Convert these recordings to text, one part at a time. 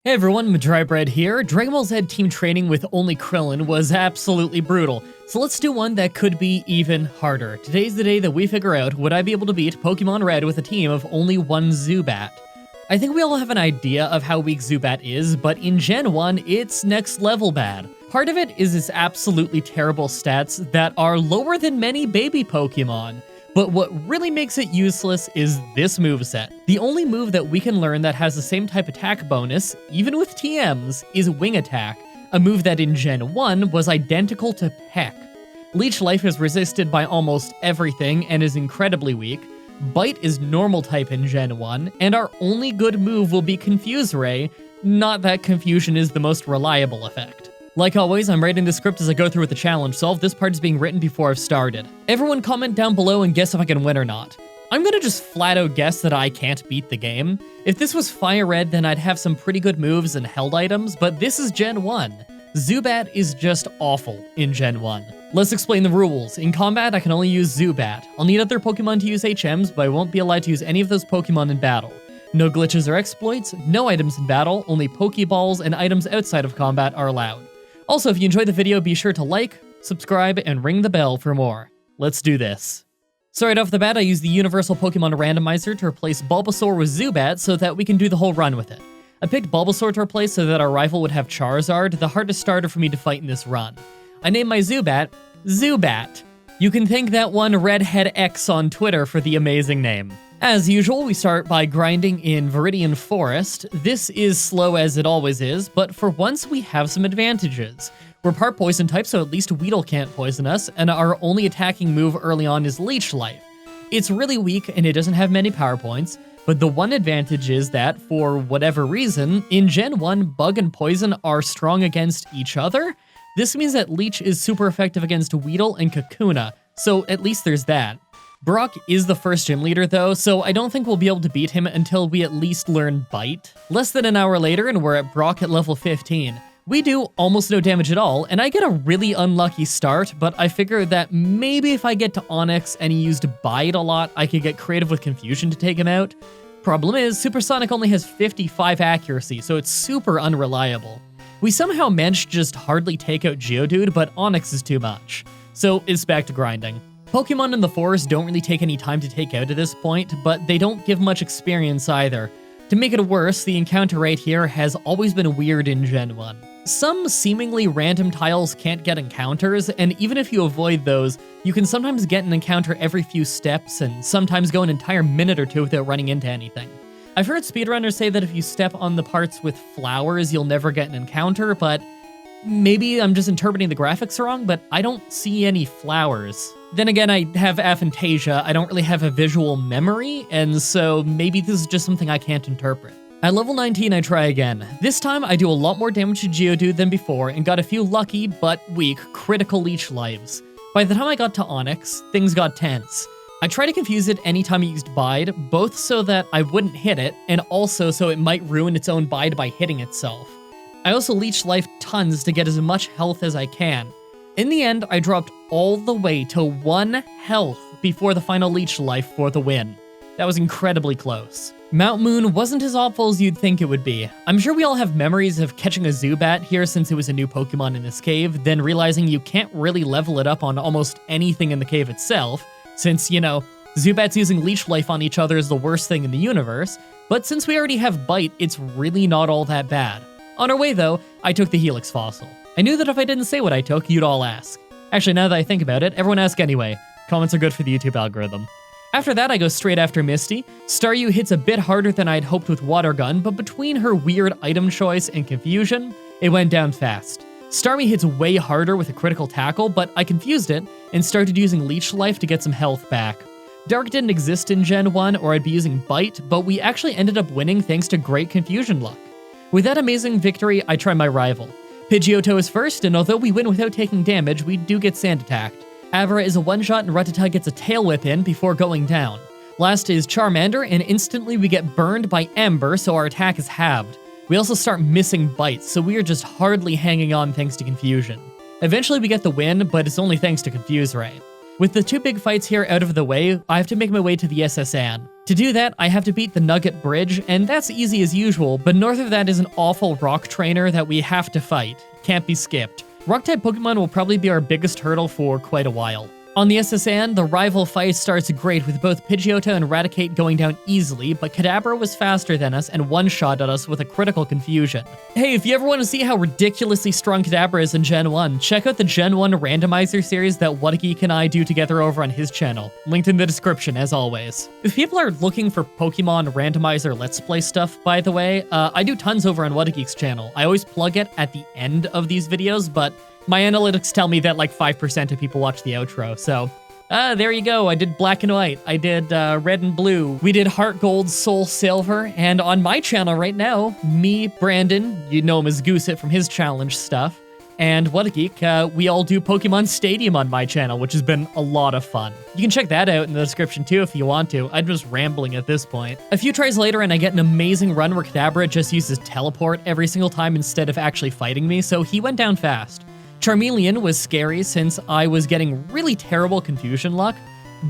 Hey everyone, Mah-Dry-Bread here. Dragon Ball Z team training with only Krillin was absolutely brutal, so let's do one that could be even harder. Today's the day that we figure out would I be able to beat Pokemon Red with a team of only one Zubat. I think we all have an idea of how weak Zubat is, but in Gen 1, it's next level bad. Part of it is its absolutely terrible stats that are lower than many baby Pokemon. But what really makes it useless is this moveset. The only move that we can learn that has the same type attack bonus, even with TMs, is Wing Attack, a move that in Gen 1 was identical to Peck. Leech Life is resisted by almost everything and is incredibly weak. Bite is normal type in Gen 1, and our only good move will be Confuse Ray, not that Confusion is the most reliable effect. Like always, I'm writing the script as I go through with the challenge, so all of this part is being written before I've started. Everyone comment down below and guess if I can win or not. I'm gonna just flat out guess that I can't beat the game. If this was Fire Red, then I'd have some pretty good moves and held items, but this is Gen 1. Zubat is just awful in Gen 1. Let's explain the rules. In combat, I can only use Zubat. I'll need other Pokemon to use HMs, but I won't be allowed to use any of those Pokemon in battle. No glitches or exploits, no items in battle, only Pokeballs and items outside of combat are allowed. Also, if you enjoyed the video, be sure to like, subscribe, and ring the bell for more. Let's do this. So right off the bat, I use the Universal Pokemon Randomizer to replace Bulbasaur with Zubat so that we can do the whole run with it. I picked Bulbasaur to replace so that our rival would have Charizard, the hardest starter for me to fight in this run. I named my Zubat, Zubat. You can thank that one Redhead X on Twitter for the amazing name. As usual, we start by grinding in Viridian Forest. This is slow as it always is, but for once we have some advantages. We're part poison type, so at least Weedle can't poison us, and our only attacking move early on is Leech Life. It's really weak and it doesn't have many power points, but the one advantage is that, for whatever reason, in Gen 1, Bug and Poison are strong against each other. This means that Leech is super effective against Weedle and Kakuna, so at least there's that. Brock is the first gym leader though, so I don't think we'll be able to beat him until we at least learn Bite. Less than an hour later and we're at Brock at level 15. We do almost no damage at all, and I get a really unlucky start, but I figure that maybe if I get to Onix and he used Bite a lot, I could get creative with Confusion to take him out. Problem is, Supersonic only has 55 accuracy, so it's super unreliable. We somehow managed to just hardly take out Geodude, but Onix is too much. So it's back to grinding. Pokemon in the forest don't really take any time to take out at this point, but they don't give much experience either. To make it worse, the encounter rate here has always been weird in Gen 1. Some seemingly random tiles can't get encounters, and even if you avoid those, you can sometimes get an encounter every few steps, and sometimes go an entire minute or two without running into anything. I've heard speedrunners say that if you step on the parts with flowers, you'll never get an encounter, but maybe I'm just interpreting the graphics wrong, but I don't see any flowers. Then again, I have aphantasia, I don't really have a visual memory, and so maybe this is just something I can't interpret. At level 19, I try again. This time, I do a lot more damage to Geodude than before, and got a few lucky, but weak, critical Leech Lives. By the time I got to Onix, things got tense. I try to confuse it anytime I used Bide, both so that I wouldn't hit it, and also so it might ruin its own Bide by hitting itself. I also Leech Life tons to get as much health as I can. In the end, I dropped all the way to 1 health before the final Leech Life for the win. That was incredibly close. Mount Moon wasn't as awful as you'd think it would be. I'm sure we all have memories of catching a Zubat here since it was a new Pokemon in this cave, then realizing you can't really level it up on almost anything in the cave itself, since, you know, Zubats using Leech Life on each other is the worst thing in the universe, but since we already have Bite, it's really not all that bad. On our way though, I took the Helix Fossil. I knew that if I didn't say what I took, you'd all ask. Actually, now that I think about it, everyone ask anyway. Comments are good for the YouTube algorithm. After that, I go straight after Misty. Staryu hits a bit harder than I'd hoped with Water Gun, but between her weird item choice and confusion, it went down fast. Starmie hits way harder with a critical tackle, but I confused it and started using Leech Life to get some health back. Dark didn't exist in Gen 1, or I'd be using Bite, but we actually ended up winning thanks to great confusion luck. With that amazing victory, I try my rival. Pidgeotto is first, and although we win without taking damage, we do get sand attacked. Avera is a one-shot and Rattata gets a tail whip in before going down. Last is Charmander, and instantly we get burned by Ember, so our attack is halved. We also start missing bites, so we are just hardly hanging on thanks to confusion. Eventually we get the win, but it's only thanks to Confuse Ray. With the two big fights here out of the way, I have to make my way to the SSN. To do that, I have to beat the Nugget Bridge, and that's easy as usual, but north of that is an awful rock trainer that we have to fight. Can't be skipped. Rock-type Pokemon will probably be our biggest hurdle for quite a while. On the SSN, the rival fight starts great with both Pidgeotto and Raticate going down easily, but Kadabra was faster than us and one-shotted us with a critical confusion. Hey, if you ever want to see how ridiculously strong Kadabra is in Gen 1, check out the Gen 1 randomizer series that WhatAGeek and I do together over on his channel. Linked in the description, as always. If people are looking for Pokemon randomizer Let's Play stuff, by the way, I do tons over on WhatAGeek's channel. I always plug it at the end of these videos, but my analytics tell me that like 5% of people watch the outro, so there you go. I did Black and White, I did Red and Blue, we did Heart Gold, Soul Silver, and on my channel right now, me, Brandon, you know him as Goosit from his challenge stuff, and WhatAGeek, we all do Pokemon Stadium on my channel, which has been a lot of fun. You can check that out in the description too if you want to. I'm just rambling at this point. A few tries later and I get an amazing run where Kadabra just uses Teleport every single time instead of actually fighting me, so he went down fast. Charmeleon was scary since I was getting really terrible confusion luck,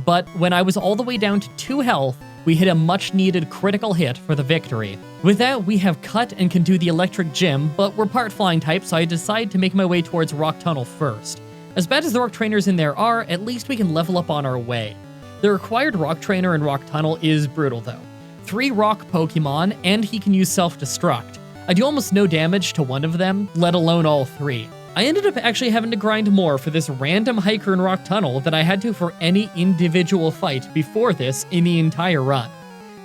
but when I was all the way down to 2 health, we hit a much-needed critical hit for the victory. With that, we have Cut and can do the Electric Gym, but we're part Flying type, so I decide to make my way towards Rock Tunnel first. As bad as the Rock Trainers in there are, at least we can level up on our way. The required Rock Trainer in Rock Tunnel is brutal though. 3 Rock Pokemon, and he can use Self-Destruct. I do almost no damage to one of them, let alone all 3. I ended up actually having to grind more for this random hiker in Rock Tunnel than I had to for any individual fight before this in the entire run.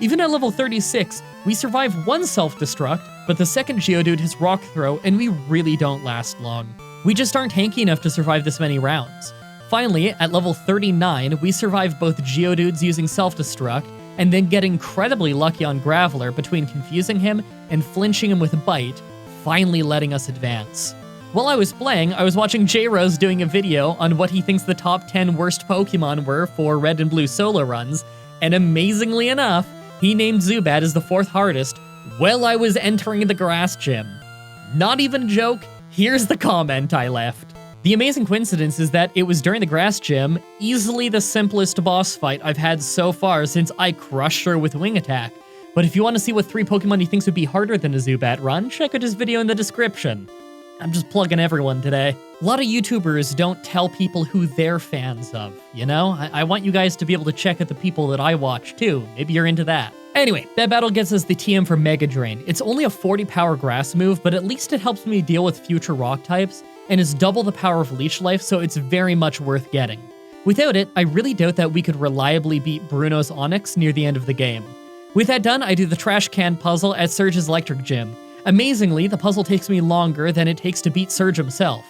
Even at level 36, we survive 1 self-destruct, but the second Geodude has Rock Throw and we really don't last long. We just aren't tanky enough to survive this many rounds. Finally, at level 39, we survive both Geodudes using self-destruct and then get incredibly lucky on Graveler between confusing him and flinching him with a Bite, finally letting us advance. While I was playing, I was watching J-Rose doing a video on what he thinks the top 10 worst Pokemon were for Red and Blue solo runs, and amazingly enough, he named Zubat as the 4th hardest while I was entering the grass gym. Not even a joke, here's the comment I left. The amazing coincidence is that it was during the grass gym, easily the simplest boss fight I've had so far since I crushed her with Wing Attack. But if you want to see what 3 Pokemon he thinks would be harder than a Zubat run, check out his video in the description. I'm just plugging everyone today. A lot of YouTubers don't tell people who they're fans of, you know? I want you guys to be able to check out the people that I watch too. Maybe you're into that. Anyway, that battle gets us the TM for Mega Drain. It's only a 40 power grass move, but at least it helps me deal with future rock types, and is double the power of Leech Life, so it's very much worth getting. Without it, I really doubt that we could reliably beat Bruno's Onix near the end of the game. With that done, I do the Trash Can puzzle at Surge's Electric Gym. Amazingly, the puzzle takes me longer than it takes to beat Surge himself.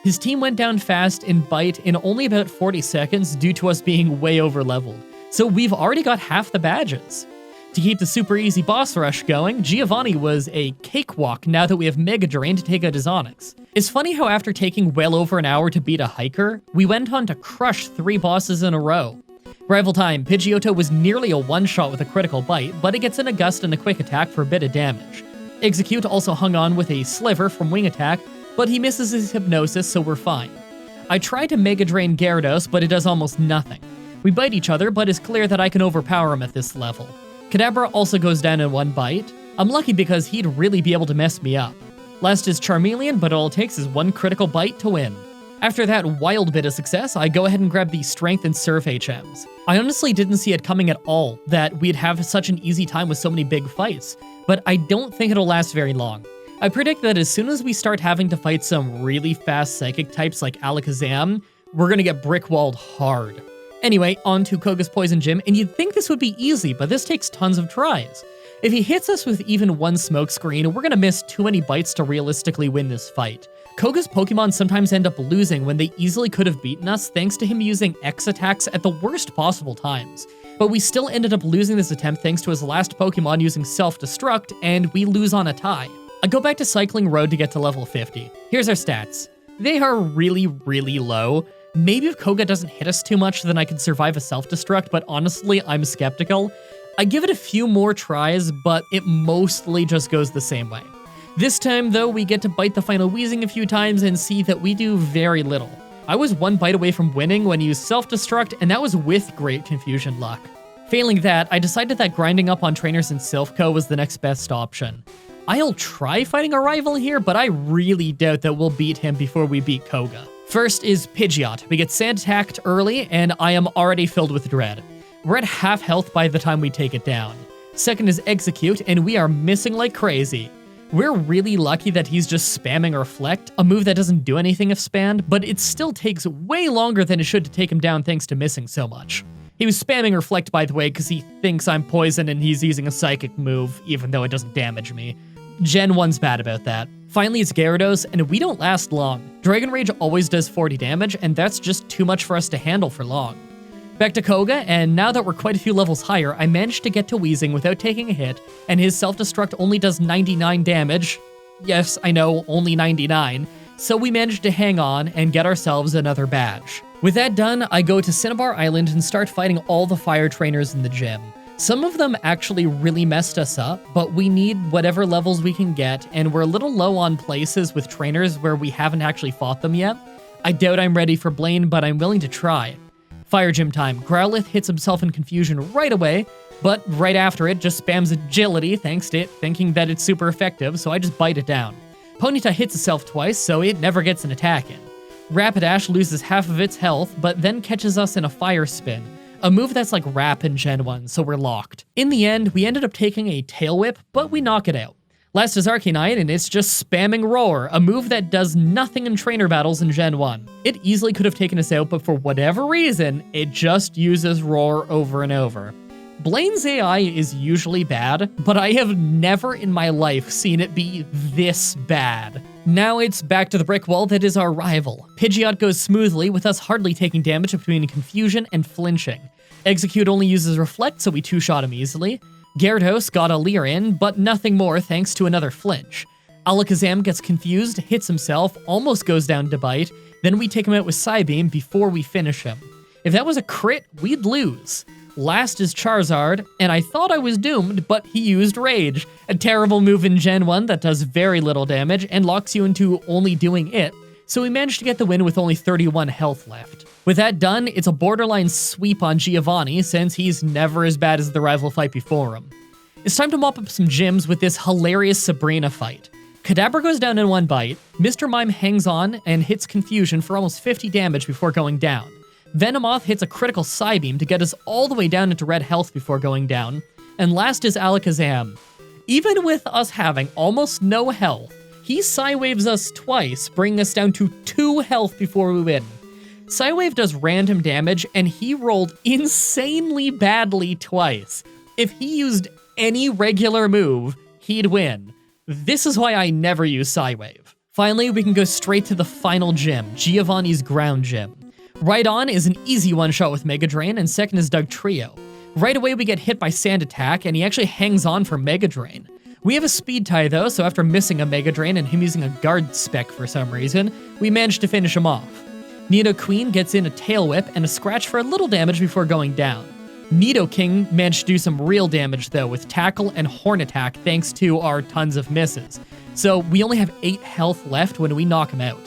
His team went down fast in Bite in only about 40 seconds due to us being way over-leveled, so we've already got half the badges. To keep the super easy boss rush going, Giovanni was a cakewalk now that we have Mega Drain to take out his Onix. It's funny how after taking well over an hour to beat a hiker, we went on to crush 3 bosses in a row. Rival time, Pidgeotto was nearly a one-shot with a critical bite, but it gets an Gust and a quick attack for a bit of damage. Execute also hung on with a Sliver from Wing Attack, but he misses his Hypnosis, so we're fine. I try to Mega Drain Gyarados, but it does almost nothing. We bite each other, but it's clear that I can overpower him at this level. Kadabra also goes down in 1 bite. I'm lucky because he'd really be able to mess me up. Last is Charmeleon, but all it takes is 1 critical bite to win. After that wild bit of success, I go ahead and grab the Strength and Surf HMs. I honestly didn't see it coming at all that we'd have such an easy time with so many big fights, but I don't think it'll last very long. I predict that as soon as we start having to fight some really fast psychic types like Alakazam, we're gonna get brick-walled hard. Anyway, on to Koga's Poison Gym, and you'd think this would be easy, but this takes tons of tries. If he hits us with even 1 smoke screen, we're gonna miss too many bites to realistically win this fight. Koga's Pokemon sometimes end up losing when they easily could have beaten us thanks to him using X attacks at the worst possible times. But we still ended up losing this attempt thanks to his last Pokemon using Self-Destruct, and we lose on a tie. I go back to Cycling Road to get to level 50. Here's our stats. They are really, really low. Maybe if Koga doesn't hit us too much, then I can survive a Self-Destruct, but honestly, I'm skeptical. I give it a few more tries, but it mostly just goes the same way. This time, though, we get to bite the final Weezing a few times and see that we do very little. I was 1 bite away from winning when he used Self-Destruct, and that was with great confusion luck. Failing that, I decided that grinding up on trainers in Silphco was the next best option. I'll try fighting a rival here, but I really doubt that we'll beat him before we beat Koga. First is Pidgeot. We get sand attacked early, and I am already filled with dread. We're at half health by the time we take it down. Second is Execute, and we are missing like crazy. We're really lucky that he's just spamming Reflect, a move that doesn't do anything if spammed, but it still takes way longer than it should to take him down thanks to missing so much. He was spamming Reflect, by the way, because he thinks I'm poison and he's using a Psychic move, even though it doesn't damage me. Gen 1's bad about that. Finally, it's Gyarados, and we don't last long. Dragon Rage always does 40 damage, and that's just too much for us to handle for long. Back to Koga, and now that we're quite a few levels higher, I managed to get to Weezing without taking a hit, and his Self-Destruct only does 99 damage. Yes, I know, only 99. So we managed to hang on and get ourselves another badge. With that done, I go to Cinnabar Island and start fighting all the fire trainers in the gym. Some of them actually really messed us up, but we need whatever levels we can get, and we're a little low on places with trainers where we haven't actually fought them yet. I doubt I'm ready for Blaine, but I'm willing to try. Fire gym time. Growlithe hits himself in confusion right away, but right after it just spams agility thanks to it thinking that it's super effective, so I just bite it down. Ponyta hits itself twice, so it never gets an attack in. Rapidash loses half of its health, but then catches us in a fire spin, a move that's like Rap in Gen 1, so we're locked. In the end, we ended up taking a Tail Whip, but we knock it out. Last is Arcanine, and it's just spamming Roar, a move that does nothing in trainer battles in Gen 1. It easily could have taken us out, but for whatever reason, it just uses Roar over and over. Blaine's AI is usually bad, but I have never in my life seen it be this bad. Now it's back to the brick wall that is our rival. Pidgeot goes smoothly, with us hardly taking damage between confusion and flinching. Execute only uses Reflect, so we two-shot him easily. Gyarados got a Leer in, but nothing more thanks to another flinch. Alakazam gets confused, hits himself, almost goes down to bite, then we take him out with Psybeam before we finish him. If that was a crit, we'd lose. Last is Charizard, and I thought I was doomed, but he used Rage, a terrible move in Gen 1 that does very little damage and locks you into only doing it, so we managed to get the win with only 31 health left. With that done, it's a borderline sweep on Giovanni since he's never as bad as the rival fight before him. It's time to mop up some gyms with this hilarious Sabrina fight. Kadabra goes down in one bite, Mr. Mime hangs on and hits Confusion for almost 50 damage before going down. Venomoth hits a critical Psybeam to get us all the way down into red health before going down, and last is Alakazam. Even with us having almost no health, he Psywaves us twice, bringing us down to 2 health before we win. Psywave does random damage, and he rolled insanely badly twice. If he used any regular move, he'd win. This is why I never use Psywave. Finally, we can go straight to the final gym, Giovanni's Ground Gym. Right on is an easy one-shot with Mega Drain, and second is Dugtrio. Right away, we get hit by Sand Attack, and he actually hangs on for Mega Drain. We have a speed tie though, so after missing a Mega Drain and him using a guard spec for some reason, we managed to finish him off. Nidoqueen gets in a Tail Whip and a Scratch for a little damage before going down. Nidoking managed to do some real damage though with Tackle and Horn Attack thanks to our tons of misses. So we only have 8 health left when we knock him out.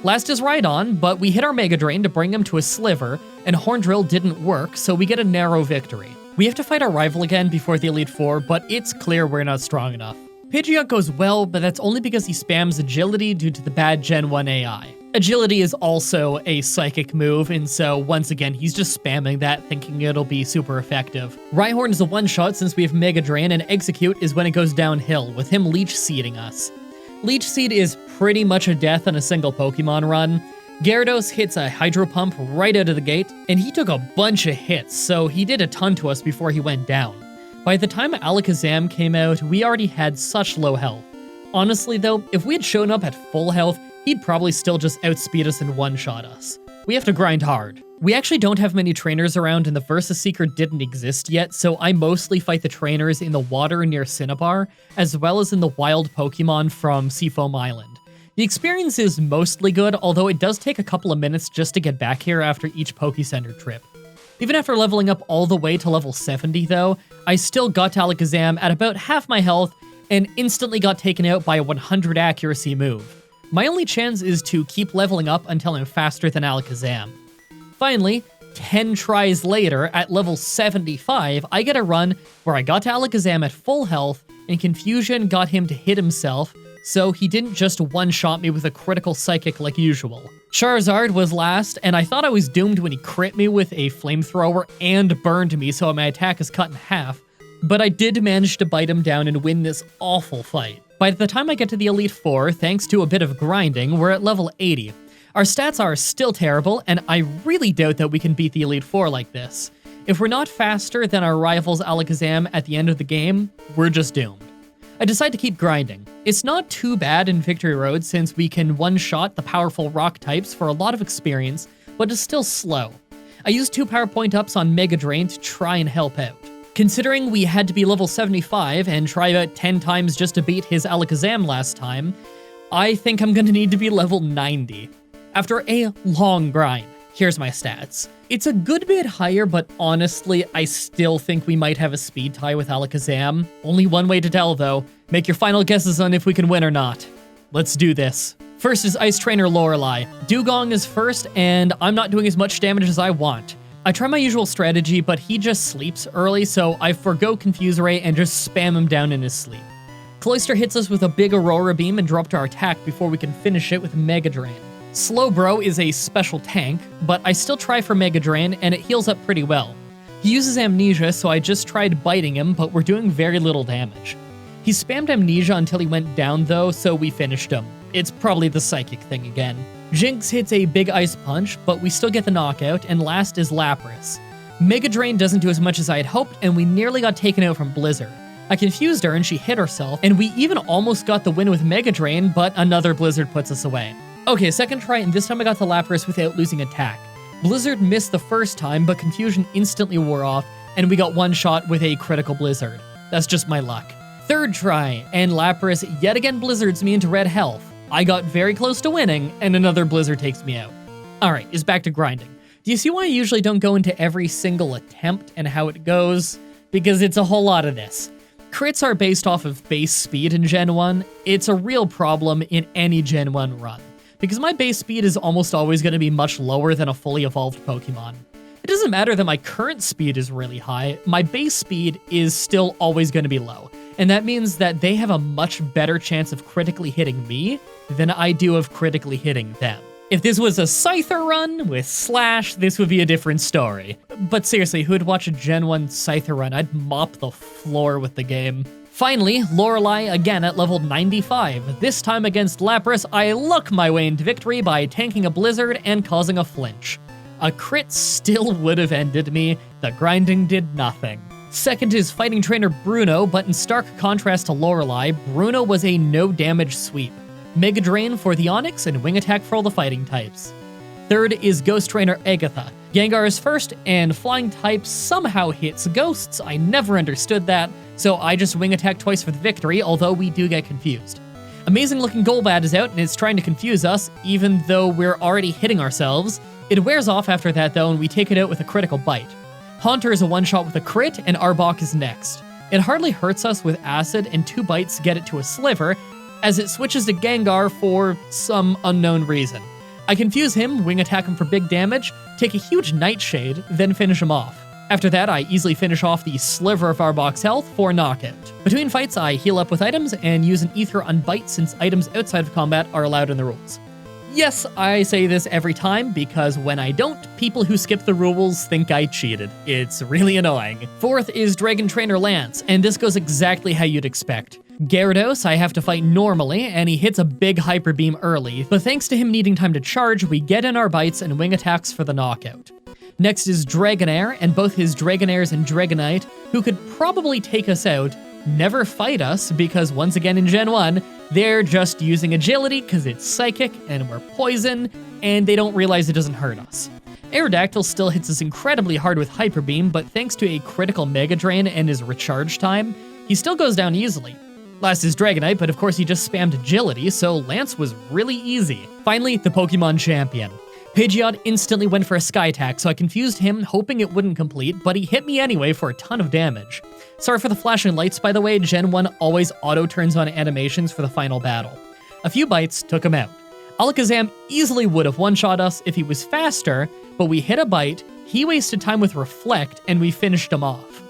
Last is Rhydon, but we hit our Mega Drain to bring him to a Sliver, and Horn Drill didn't work, so we get a narrow victory. We have to fight our rival again before the Elite Four, but it's clear we're not strong enough. Pidgeot goes well, but that's only because he spams Agility due to the bad Gen 1 AI. Agility is also a psychic move, and so once again, he's just spamming that, thinking it'll be super effective. Rhyhorn is a one-shot since we have Mega Drain, and Execute is when it goes downhill, with him Leech Seeding us. Leech Seed is pretty much a death on a single Pokemon run. Gyarados hits a Hydro Pump right out of the gate, and he took a bunch of hits, so he did a ton to us before he went down. By the time Alakazam came out, we already had such low health. Honestly though, if we had shown up at full health, he'd probably still just outspeed us and one-shot us. We have to grind hard. We actually don't have many trainers around and the Versus Seeker didn't exist yet, so I mostly fight the trainers in the water near Cinnabar, as well as in the wild Pokemon from Seafoam Island. The experience is mostly good, although it does take a couple of minutes just to get back here after each Pokécenter trip. Even after leveling up all the way to level 70 though, I still got to Alakazam at about half my health and instantly got taken out by a 100 accuracy move. My only chance is to keep leveling up until I'm faster than Alakazam. Finally, 10 tries later, at level 75, I get a run where I got to Alakazam at full health, and Confusion got him to hit himself, so he didn't just one-shot me with a critical Psychic like usual. Charizard was last, and I thought I was doomed when he crit me with a Flamethrower and burned me, so my attack is cut in half, but I did manage to bite him down and win this awful fight. By the time I get to the Elite Four, thanks to a bit of grinding, we're at level 80. Our stats are still terrible, and I really doubt that we can beat the Elite Four like this. If we're not faster than our rivals Alakazam at the end of the game, we're just doomed. I decide to keep grinding. It's not too bad in Victory Road since we can one-shot the powerful rock types for a lot of experience, but it's still slow. I used 2 power point ups on Mega Drain to try and help out. Considering we had to be level 75 and try about 10 times just to beat his Alakazam last time, I think I'm gonna need to be level 90. After a long grind, here's my stats. It's a good bit higher, but honestly, I still think we might have a speed tie with Alakazam. Only one way to tell, though. Make your final guesses on if we can win or not. Let's do this. First is Ice Trainer Lorelei. Dugong is first, and I'm not doing as much damage as I want. I try my usual strategy, but he just sleeps early, so I forgo Confuse Ray and just spam him down in his sleep. Cloyster hits us with a big Aurora Beam and dropped our attack before we can finish it with Mega Drain. Slowbro is a special tank, but I still try for Mega Drain, and it heals up pretty well. He uses Amnesia, so I just tried biting him, but we're doing very little damage. He spammed Amnesia until he went down though, so we finished him. It's probably the Psychic thing again. Jinx hits a big Ice Punch, but we still get the knockout, and last is Lapras. Mega Drain doesn't do as much as I had hoped, and we nearly got taken out from Blizzard. I confused her and she hit herself, and we even almost got the win with Mega Drain, but another Blizzard puts us away. Okay, second try, and this time I got the Lapras without losing attack. Blizzard missed the first time, but Confusion instantly wore off, and we got one shot with a critical Blizzard. That's just my luck. Third try, and Lapras yet again Blizzards me into red health. I got very close to winning, and another Blizzard takes me out. Alright, it's back to grinding. Do you see why I usually don't go into every single attempt and how it goes? Because it's a whole lot of this. Crits are based off of base speed in Gen 1. It's a real problem in any Gen 1 run, because my base speed is almost always going to be much lower than a fully evolved Pokemon. It doesn't matter that my current speed is really high, my base speed is still always going to be low, and that means that they have a much better chance of critically hitting me than I do of critically hitting them. If this was a Scyther run with Slash, this would be a different story. But seriously, who'd watch a Gen 1 Scyther run? I'd mop the floor with the game. Finally, Lorelei again at level 95. This time against Lapras, I luck my way into victory by tanking a Blizzard and causing a flinch. A crit still would have ended me, the grinding did nothing. Second is Fighting Trainer Bruno, but in stark contrast to Lorelei, Bruno was a no-damage sweep. Mega Drain for the Onix and Wing Attack for all the fighting types. Third is Ghost Trainer Agatha. Gengar is first, and Flying type somehow hits Ghosts. I never understood that, so I just Wing Attack twice for the victory, although we do get confused. Amazing looking Golbat is out and it's trying to confuse us, even though we're already hitting ourselves. It wears off after that though, and we take it out with a critical bite. Haunter is a one-shot with a crit, and Arbok is next. It hardly hurts us with Acid, and 2 bites get it to a Sliver, as it switches to Gengar for some unknown reason. I confuse him, Wing Attack him for big damage, take a huge Nightshade, then finish him off. After that, I easily finish off the sliver of Arbok's health for knockout. Between fights, I heal up with items and use an Ether on Bite since items outside of combat are allowed in the rules. Yes, I say this every time because when I don't, people who skip the rules think I cheated. It's really annoying. Fourth is Dragon Trainer Lance, and this goes exactly how you'd expect. Gyarados I have to fight normally, and he hits a big Hyper Beam early, but thanks to him needing time to charge, we get in our bites and wing attacks for the knockout. Next is Dragonair, and both his Dragonairs and Dragonite, who could probably take us out, never fight us because once again in Gen 1, they're just using agility because it's psychic and we're poison, and they don't realize it doesn't hurt us. Aerodactyl still hits us incredibly hard with Hyper Beam, but thanks to a critical Mega Drain and his recharge time, he still goes down easily. Last is Dragonite, but of course he just spammed agility, so Lance was really easy. Finally, the Pokemon Champion. Pidgeot instantly went for a Sky Attack, so I confused him, hoping it wouldn't complete, but he hit me anyway for a ton of damage. Sorry for the flashing lights, by the way, Gen 1 always auto-turns on animations for the final battle. A few bites took him out. Alakazam easily would have one-shot us if he was faster, but we hit a bite, He wasted time with Reflect, and we finished him off.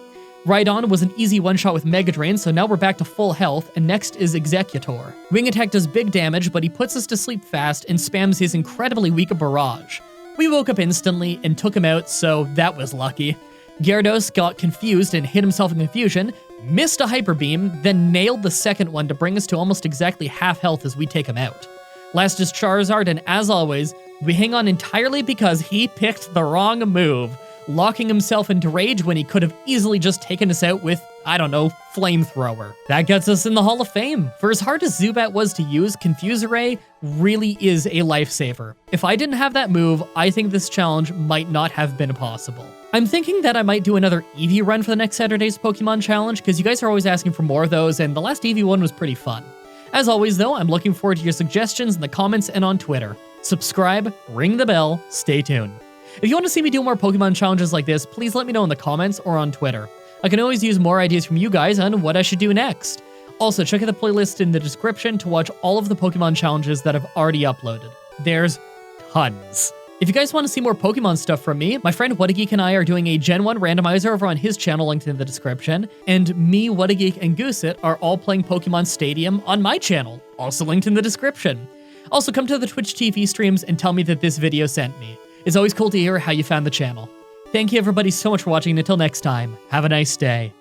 Rhydon was an easy one-shot with Mega Drain, so now we're back to full health, and next is Executor. Wing Attack does big damage, but he puts us to sleep fast and spams his incredibly weak Barrage. We woke up instantly and took him out, so that was lucky. Gyarados got confused and hit himself in confusion, missed a Hyper Beam, then nailed the second one to bring us to almost exactly half health as we take him out. Last is Charizard, and as always, we hang on entirely because he picked the wrong move, locking himself into Rage when he could have easily just taken us out with, I don't know, Flamethrower. That gets us in the Hall of Fame. For as hard as Zubat was to use, Confuse Ray really is a lifesaver. If I didn't have that move, I think this challenge might not have been possible. I'm thinking that I might do another Eevee run for the next Saturday's Pokemon Challenge, because you guys are always asking for more of those, and the last Eevee one was pretty fun. As always though, I'm looking forward to your suggestions in the comments and on Twitter. Subscribe, ring the bell, stay tuned. If you want to see me do more Pokemon challenges like this, please let me know in the comments or on Twitter. I can always use more ideas from you guys on what I should do next. Also, check out the playlist in the description to watch all of the Pokemon challenges that I've already uploaded. There's tons. If you guys want to see more Pokemon stuff from me, my friend Whatageek and I are doing a Gen 1 randomizer over on his channel linked in the description, and me, Whatageek, and Goosit are all playing Pokemon Stadium on my channel, also linked in the description. Also, come to the Twitch TV streams and tell me that this video sent me. It's always cool to hear how you found the channel. Thank you everybody so much for watching, and until next time, have a nice day.